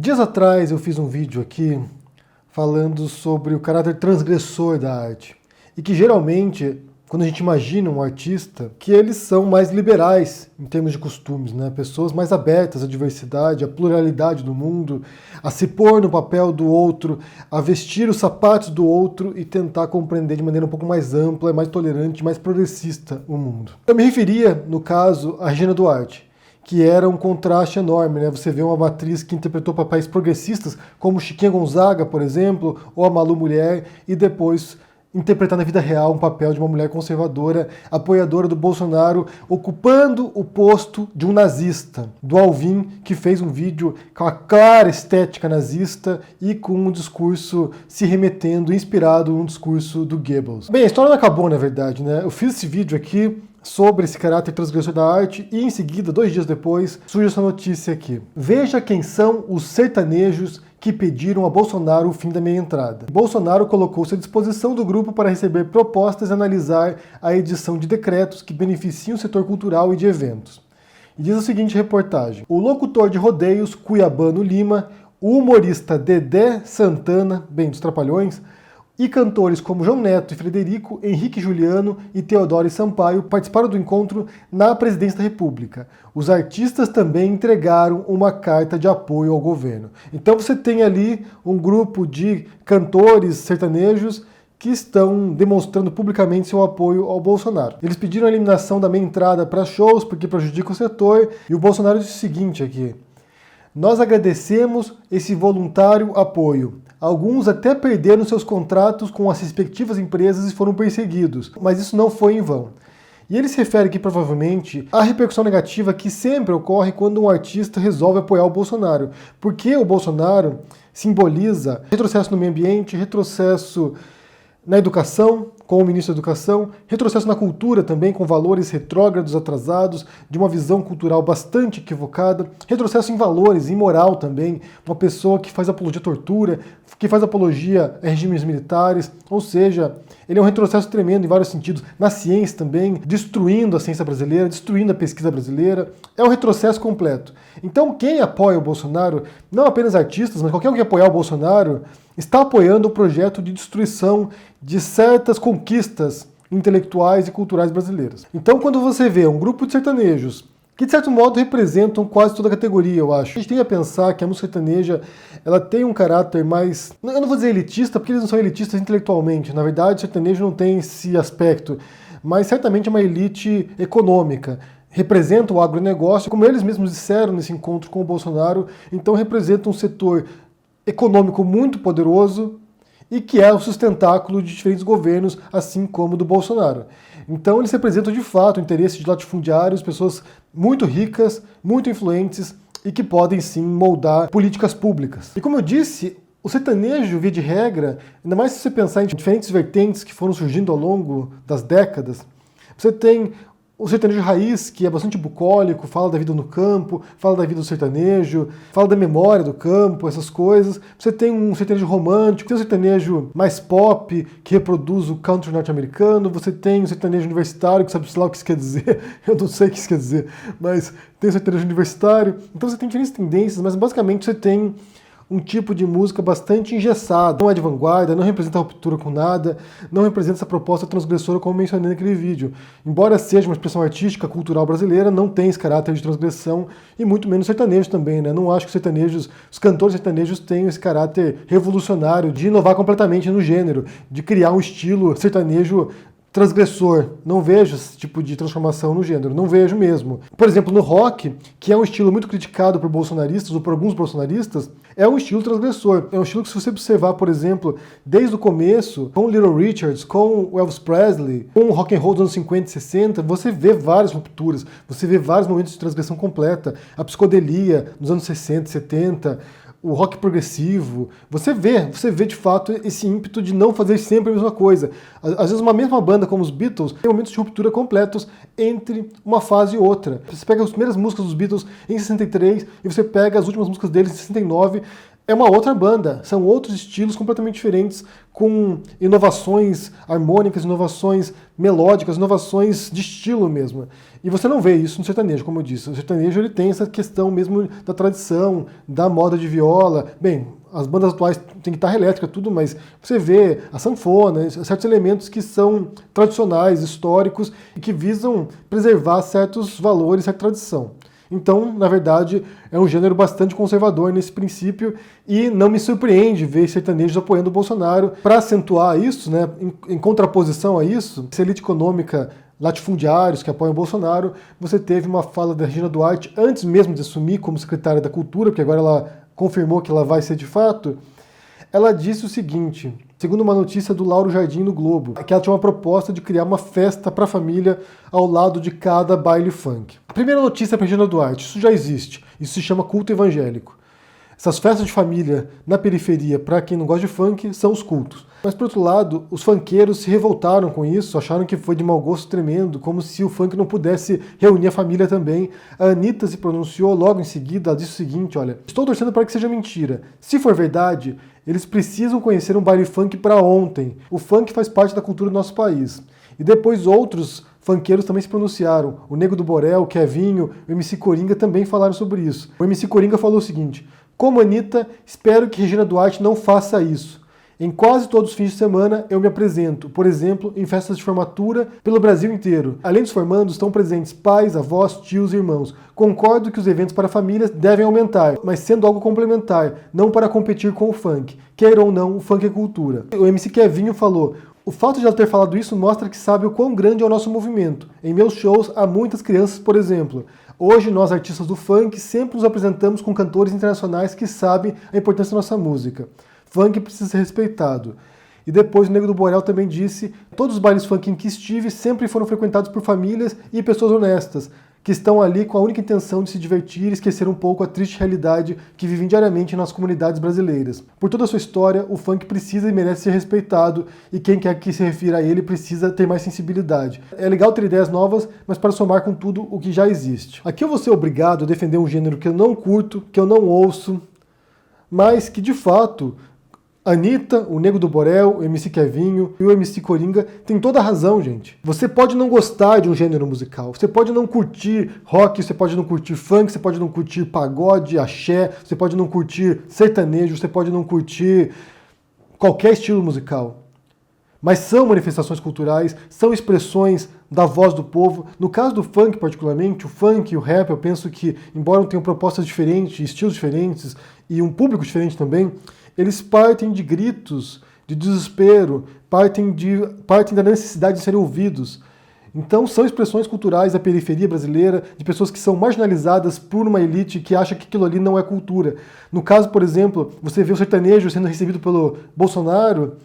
Dias atrás eu fiz um vídeo aqui falando sobre o caráter transgressor da arte. E que geralmente, quando a gente imagina um artista, que eles são mais liberais em termos de costumes, né? Pessoas mais abertas à diversidade, à pluralidade do mundo, a se pôr no papel do outro, a vestir os sapatos do outro e tentar compreender de maneira um pouco mais ampla, mais tolerante, mais progressista o mundo. Eu me referia, no caso, a Regina Duarte, que era um contraste enorme, né? Você vê uma atriz que interpretou papéis progressistas, como Chiquinha Gonzaga, por exemplo, ou a Malu Mulher, e depois interpretar na vida real um papel de uma mulher conservadora, apoiadora do Bolsonaro, ocupando o posto de um nazista, do Alvin, que fez um vídeo com a clara estética nazista e com um discurso se remetendo, inspirado num discurso do Goebbels. Bem, a história não acabou, na verdade, né? Eu fiz esse vídeo aqui sobre esse caráter transgressor da arte e em seguida, 2 dias depois, surge essa notícia aqui. Veja quem são os sertanejos que pediram a Bolsonaro o fim da meia entrada. Bolsonaro colocou-se à disposição do grupo para receber propostas e analisar a edição de decretos que beneficiam o setor cultural e de eventos. E diz a seguinte reportagem: o locutor de rodeios Cuiabano Lima, o humorista Dedé Santana, bem dos Trapalhões, e cantores como João Neto e Frederico, Henrique Juliano e Teodoro Sampaio participaram do encontro na Presidência da República. Os artistas também entregaram uma carta de apoio ao governo. Então você tem ali um grupo de cantores sertanejos que estão demonstrando publicamente seu apoio ao Bolsonaro. Eles pediram a eliminação da meia entrada para shows porque prejudica o setor, e o Bolsonaro disse o seguinte aqui: nós agradecemos esse voluntário apoio. Alguns até perderam seus contratos com as respectivas empresas e foram perseguidos, mas isso não foi em vão. E ele se refere aqui provavelmente à repercussão negativa que sempre ocorre quando um artista resolve apoiar o Bolsonaro, porque o Bolsonaro simboliza retrocesso no meio ambiente, retrocesso na educação, com o ministro da Educação, retrocesso na cultura também, com valores retrógrados, atrasados, de uma visão cultural bastante equivocada, retrocesso em valores, em moral também, uma pessoa que faz apologia à tortura, que faz apologia a regimes militares, ou seja, ele é um retrocesso tremendo em vários sentidos, na ciência também, destruindo a ciência brasileira, destruindo a pesquisa brasileira, é um retrocesso completo. Então quem apoia o Bolsonaro, não apenas artistas, mas qualquer um que apoiar o Bolsonaro, está apoiando o projeto de destruição de certas conquistas intelectuais e culturais brasileiras. Então, quando você vê um grupo de sertanejos que, de certo modo, representam quase toda a categoria, eu acho. A gente tem a pensar que a música sertaneja ela tem um caráter mais... Eu não vou dizer elitista, porque eles não são elitistas intelectualmente. Na verdade, o sertanejo não tem esse aspecto. Mas, certamente, é uma elite econômica. Representa o agronegócio, como eles mesmos disseram nesse encontro com o Bolsonaro. Então, representa um setor econômico muito poderoso e que é o sustentáculo de diferentes governos, assim como do Bolsonaro. Então eles representam de fato o interesse de latifundiários, pessoas muito ricas, muito influentes e que podem sim moldar políticas públicas. E como eu disse, o sertanejo, via de regra, ainda mais se você pensar em diferentes vertentes que foram surgindo ao longo das décadas, você tem o sertanejo raiz, que é bastante bucólico, fala da vida no campo, fala da vida do sertanejo, fala da memória do campo, essas coisas. Você tem um sertanejo romântico, tem um sertanejo mais pop, que reproduz o country norte-americano, você tem um sertanejo universitário, que sabe lá o que isso quer dizer, eu não sei o que isso quer dizer, mas tem o sertanejo universitário. Então você tem diferentes tendências, mas basicamente você tem um tipo de música bastante engessada, não é de vanguarda, não representa a ruptura com nada, não representa essa proposta transgressora como mencionei naquele vídeo. Embora seja uma expressão artística, cultural brasileira, não tem esse caráter de transgressão, e muito menos sertanejo também, né? Não acho que os cantores sertanejos tenham esse caráter revolucionário de inovar completamente no gênero, de criar um estilo sertanejo transgressor. Não vejo esse tipo de transformação no gênero, não vejo mesmo. Por exemplo, no rock, que é um estilo muito criticado por bolsonaristas ou por alguns bolsonaristas, é um estilo transgressor. É um estilo que, se você observar, por exemplo, desde o começo, com Little Richards, com o Elvis Presley, com o rock and roll dos anos 50 e 60, você vê várias rupturas, você vê vários momentos de transgressão completa, a psicodelia nos anos 60 e 70, o rock progressivo, você vê de fato esse ímpeto de não fazer sempre a mesma coisa. Às vezes uma mesma banda como os Beatles tem momentos de ruptura completos entre uma fase e outra. Você pega as primeiras músicas dos Beatles em 63 e você pega as últimas músicas deles em 69, é uma outra banda, são outros estilos completamente diferentes, com inovações harmônicas, inovações melódicas, inovações de estilo mesmo. E você não vê isso no sertanejo, como eu disse. O sertanejo ele tem essa questão mesmo da tradição, da moda de viola. Bem, as bandas atuais têm guitarra elétrica, tudo, mas você vê a sanfona, certos elementos que são tradicionais, históricos, e que visam preservar certos valores, certa tradição. Então, na verdade, é um gênero bastante conservador nesse princípio e não me surpreende ver sertanejos apoiando o Bolsonaro. Para acentuar isso, né, em contraposição a isso, essa elite econômica, latifundiários que apoiam o Bolsonaro, você teve uma fala da Regina Duarte antes mesmo de assumir como secretária da Cultura, porque agora ela confirmou que ela vai ser de fato. Ela disse o seguinte, segundo uma notícia do Lauro Jardim no Globo, que ela tinha uma proposta de criar uma festa para a família ao lado de cada baile funk. A primeira notícia para Regina Duarte, isso já existe, isso se chama culto evangélico. Essas festas de família na periferia, para quem não gosta de funk, são os cultos. Mas, por outro lado, os funkeiros se revoltaram com isso, acharam que foi de mau gosto tremendo, como se o funk não pudesse reunir a família também. A Anitta se pronunciou logo em seguida, ela disse o seguinte, olha, estou torcendo para que seja mentira. Se for verdade, eles precisam conhecer um baile funk para ontem. O funk faz parte da cultura do nosso país. E depois outros funkeiros também se pronunciaram. O Nego do Borel, o Kevinho, o MC Coringa também falaram sobre isso. O MC Coringa falou o seguinte, como Anitta, espero que Regina Duarte não faça isso. Em quase todos os fins de semana eu me apresento, por exemplo, em festas de formatura pelo Brasil inteiro. Além dos formandos, estão presentes pais, avós, tios e irmãos. Concordo que os eventos para famílias devem aumentar, mas sendo algo complementar, não para competir com o funk. Queira ou não, o funk é cultura. O MC Kevinho falou, o fato de ela ter falado isso mostra que sabe o quão grande é o nosso movimento. Em meus shows há muitas crianças, por exemplo. Hoje, nós artistas do funk sempre nos apresentamos com cantores internacionais que sabem a importância da nossa música. Funk precisa ser respeitado. E depois o Nego do Borel também disse, todos os bailes funk em que estive sempre foram frequentados por famílias e pessoas honestas, que estão ali com a única intenção de se divertir e esquecer um pouco a triste realidade que vivem diariamente em nossas comunidades brasileiras. Por toda a sua história, o funk precisa e merece ser respeitado, e quem quer que se refira a ele precisa ter mais sensibilidade. É legal ter ideias novas, mas para somar com tudo o que já existe. Aqui eu vou ser obrigado a defender um gênero que eu não curto, que eu não ouço, mas que de fato Anitta, o Nego do Borel, o MC Kevinho e o MC Coringa tem toda a razão, gente. Você pode não gostar de um gênero musical, você pode não curtir rock, você pode não curtir funk, você pode não curtir pagode, axé, você pode não curtir sertanejo, você pode não curtir qualquer estilo musical. Mas são manifestações culturais, são expressões da voz do povo. No caso do funk, particularmente, o funk e o rap, eu penso que, embora tenham propostas diferentes, estilos diferentes e um público diferente também, eles partem de gritos, de desespero, partem da necessidade de serem ouvidos. Então são expressões culturais da periferia brasileira, de pessoas que são marginalizadas por uma elite que acha que aquilo ali não é cultura. No caso, por exemplo, você vê o sertanejo sendo recebido pelo Bolsonaro,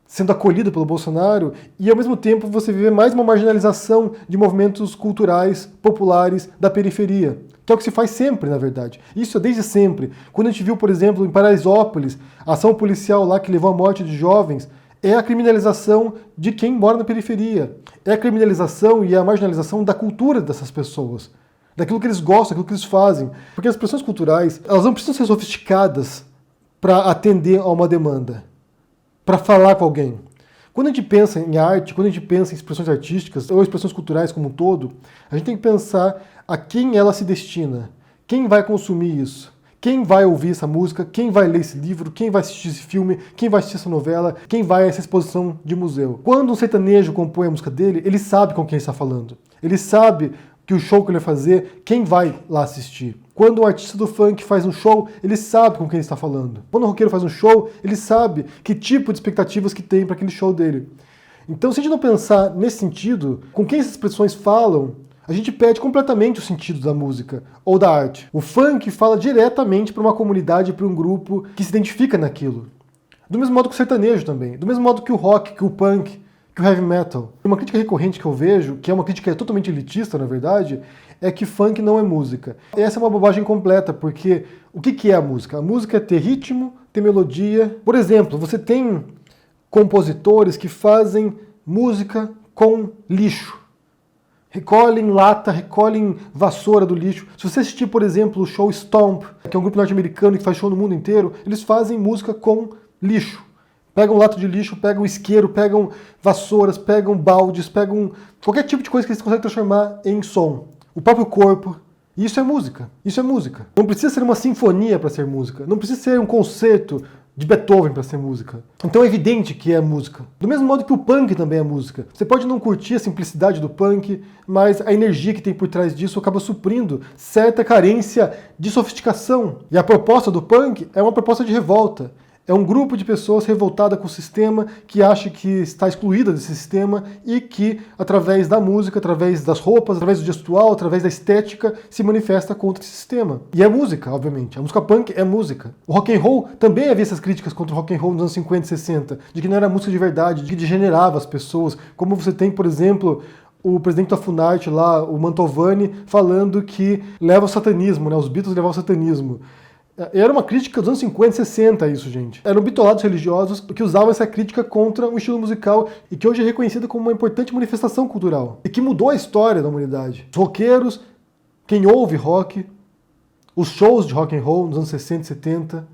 sendo acolhido pelo Bolsonaro, e ao mesmo tempo você vê mais uma marginalização de movimentos culturais, populares, da periferia, que é o que se faz sempre, na verdade. Isso é desde sempre. Quando a gente viu, por exemplo, em Paraisópolis, a ação policial lá que levou à morte de jovens, é a criminalização de quem mora na periferia. É a criminalização e a marginalização da cultura dessas pessoas, daquilo que eles gostam, daquilo que eles fazem. Porque as expressões culturais, elas não precisam ser sofisticadas para atender a uma demanda, para falar com alguém. Quando a gente pensa em arte, quando a gente pensa em expressões artísticas ou expressões culturais como um todo, a gente tem que pensar a quem ela se destina, quem vai consumir isso, quem vai ouvir essa música, quem vai ler esse livro, quem vai assistir esse filme, quem vai assistir essa novela, quem vai a essa exposição de museu. Quando um sertanejo compõe a música dele, ele sabe com quem está falando. Ele sabe que o show que ele vai fazer, quem vai lá assistir. Quando um artista do funk faz um show, ele sabe com quem ele está falando. Quando um roqueiro faz um show, ele sabe que tipo de expectativas que tem para aquele show dele. Então, se a gente não pensar nesse sentido, com quem essas expressões falam, a gente perde completamente o sentido da música ou da arte. O funk fala diretamente para uma comunidade, para um grupo que se identifica naquilo. Do mesmo modo que o sertanejo também, do mesmo modo que o rock, que o punk, que o heavy metal. Uma crítica recorrente que eu vejo, que é uma crítica totalmente elitista, na verdade, é que funk não é música. Essa é uma bobagem completa, porque o que é a música? A música é ter ritmo, ter melodia. Por exemplo, você tem compositores que fazem música com lixo. recolhem lata, recolhem vassoura do lixo. Se você assistir, por exemplo, o show Stomp, que é um grupo norte-americano que faz show no mundo inteiro, eles fazem música com lixo. Pegam lata de lixo, pegam isqueiro, pegam vassouras, pegam baldes, pegam qualquer tipo de coisa que eles conseguem transformar em som. O próprio corpo. E isso é música. Isso é música. Não precisa ser uma sinfonia para ser música. Não precisa ser um concerto de Beethoven para ser música. Então é evidente que é música. Do mesmo modo que o punk também é música. Você pode não curtir a simplicidade do punk, mas a energia que tem por trás disso acaba suprindo certa carência de sofisticação. E a proposta do punk é uma proposta de revolta. É um grupo de pessoas revoltada com o sistema, que acha que está excluída desse sistema e que, através da música, através das roupas, através do gestual, através da estética, se manifesta contra esse sistema. E é música, obviamente. A música punk é música. O rock and roll também havia essas críticas contra o rock and roll nos anos 50 e 60, de que não era música de verdade, de que degenerava as pessoas. Como você tem, por exemplo, o presidente da Funarte lá, o Mantovani, falando que leva ao satanismo, né? Os Beatles levavam ao satanismo. Era uma crítica dos anos 50 e 60 isso, gente. Eram bitolados religiosos que usavam essa crítica contra um estilo musical e que hoje é reconhecido como uma importante manifestação cultural. E que mudou a história da humanidade. Os roqueiros, quem ouve rock, os shows de rock and roll nos anos 60 e 70,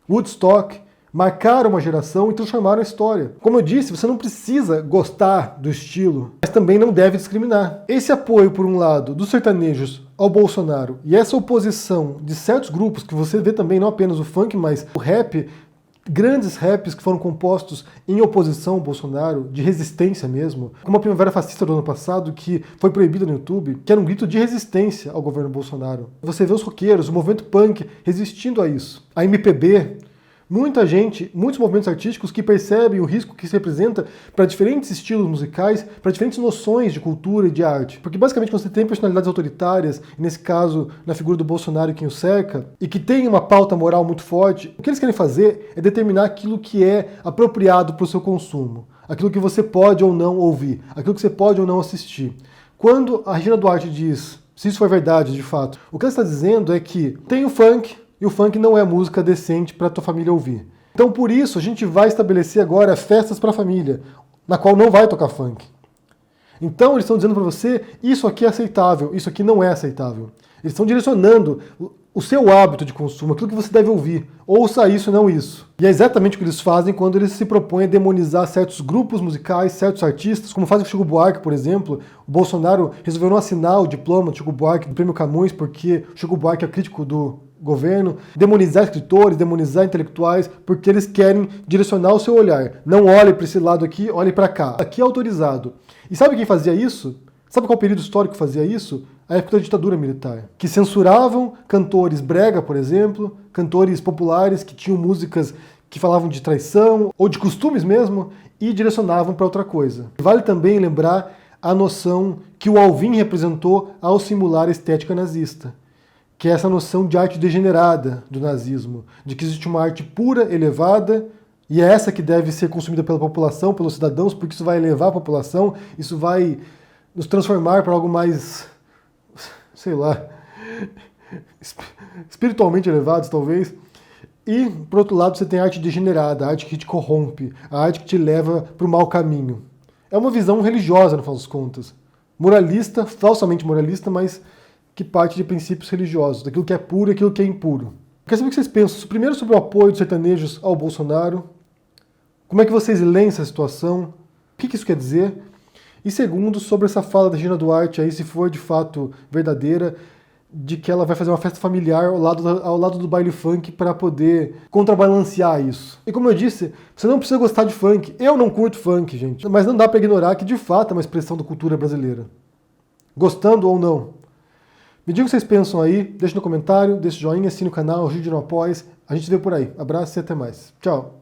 Woodstock, marcaram uma geração e transformaram a história. Como eu disse, você não precisa gostar do estilo, mas também não deve discriminar. Esse apoio, por um lado, dos sertanejos ao Bolsonaro e essa oposição de certos grupos, que você vê também não apenas o funk, mas o rap, grandes raps que foram compostos em oposição ao Bolsonaro, de resistência mesmo, como a Primavera Fascista do ano passado, que foi proibida no YouTube, que era um grito de resistência ao governo Bolsonaro. Você vê os roqueiros, o movimento punk resistindo a isso. A MPB, muita gente, muitos movimentos artísticos que percebem o risco que isso representa para diferentes estilos musicais, para diferentes noções de cultura e de arte. Porque basicamente quando você tem personalidades autoritárias, e nesse caso na figura do Bolsonaro e quem o cerca, e que tem uma pauta moral muito forte, o que eles querem fazer é determinar aquilo que é apropriado para o seu consumo, aquilo que você pode ou não ouvir, aquilo que você pode ou não assistir. Quando a Regina Duarte diz, se isso for verdade de fato, o que ela está dizendo é que tem o funk, e o funk não é música decente para a tua família ouvir. Então por isso a gente vai estabelecer agora festas para a família, na qual não vai tocar funk. Então eles estão dizendo para você, isso aqui é aceitável, isso aqui não é aceitável. Eles estão direcionando o seu hábito de consumo, aquilo que você deve ouvir. Ouça isso, não isso. E é exatamente o que eles fazem quando eles se propõem a demonizar certos grupos musicais, certos artistas, como faz o Chico Buarque, por exemplo. O Bolsonaro resolveu não assinar o diploma do Chico Buarque do Prêmio Camões, porque o Chico Buarque é crítico do governo, demonizar escritores, demonizar intelectuais, porque eles querem direcionar o seu olhar. Não olhe para esse lado aqui, olhe para cá. Aqui é autorizado. E sabe quem fazia isso? Sabe qual período histórico fazia isso? A época da ditadura militar. Que censuravam cantores brega, por exemplo, cantores populares que tinham músicas que falavam de traição ou de costumes mesmo e direcionavam para outra coisa. Vale também lembrar a noção que o Alvin representou ao simular a estética nazista, que é essa noção de arte degenerada do nazismo, de que existe uma arte pura, elevada, e é essa que deve ser consumida pela população, pelos cidadãos, porque isso vai elevar a população, isso vai nos transformar para algo mais, sei lá, espiritualmente elevados, talvez. E, por outro lado, você tem a arte degenerada, a arte que te corrompe, a arte que te leva para o mau caminho. É uma visão religiosa, no final das contas. Moralista, falsamente moralista, mas que parte de princípios religiosos, daquilo que é puro e aquilo que é impuro. Quero saber o que vocês pensam, primeiro sobre o apoio dos sertanejos ao Bolsonaro, como é que vocês leem essa situação, o que isso quer dizer, e segundo, sobre essa fala da Regina Duarte aí, se for de fato verdadeira, de que ela vai fazer uma festa familiar ao lado do baile funk para poder contrabalancear isso. E como eu disse, você não precisa gostar de funk. Eu não curto funk, gente, mas não dá para ignorar que de fato é uma expressão da cultura brasileira. Gostando ou não. Me diga o que vocês pensam aí, deixe no comentário, deixe joinha, assine o canal, ajude no apoio. A gente se vê por aí. Abraço e até mais. Tchau.